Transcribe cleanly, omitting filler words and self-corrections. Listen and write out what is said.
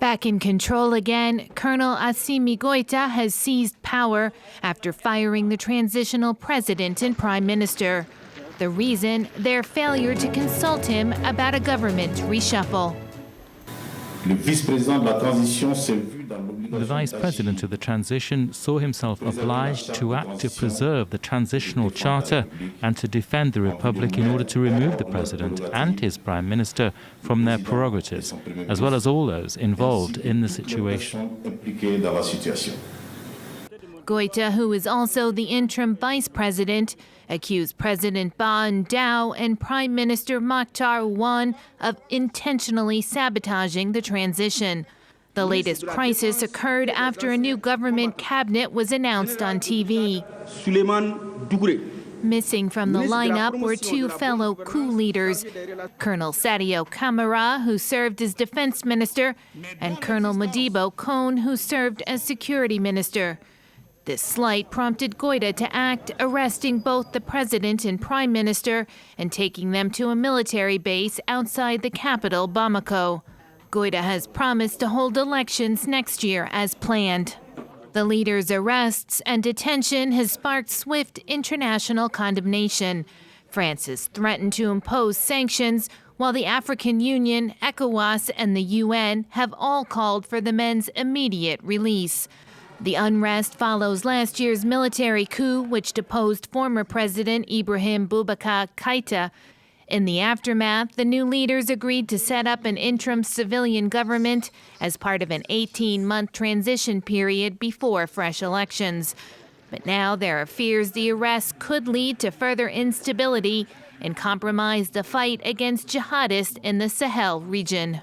Back in control again, Colonel Assimi Goïta has seized power after firing the transitional president and prime minister. The reason, their failure to consult him about a government reshuffle. The vice president of the transition saw himself obliged to act to preserve the transitional charter and to defend the republic in order to remove the president and his prime minister from their prerogatives, as well as all those involved in the situation. Goïta, who is also the interim vice president, accused President Ban Dao and Prime Minister Mokhtar Wan of intentionally sabotaging the transition. The latest crisis occurred after a new government cabinet was announced on TV. Missing from the lineup were two fellow coup leaders, Colonel Sadio Camara, who served as defense minister, and Colonel Modibo Kone, who served as security minister. This slight prompted Goïta to act, arresting both the president and prime minister and taking them to a military base outside the capital, Bamako. Goïta has promised to hold elections next year as planned. The leader's arrests and detention has sparked swift international condemnation. France has threatened to impose sanctions, while the African Union, ECOWAS, and the UN have all called for the men's immediate release. The unrest follows last year's military coup, which deposed former President Ibrahim Boubacar Keïta. In the aftermath, the new leaders agreed to set up an interim civilian government as part of an 18-month transition period before fresh elections. But now there are fears the arrest could lead to further instability and compromise the fight against jihadists in the Sahel region.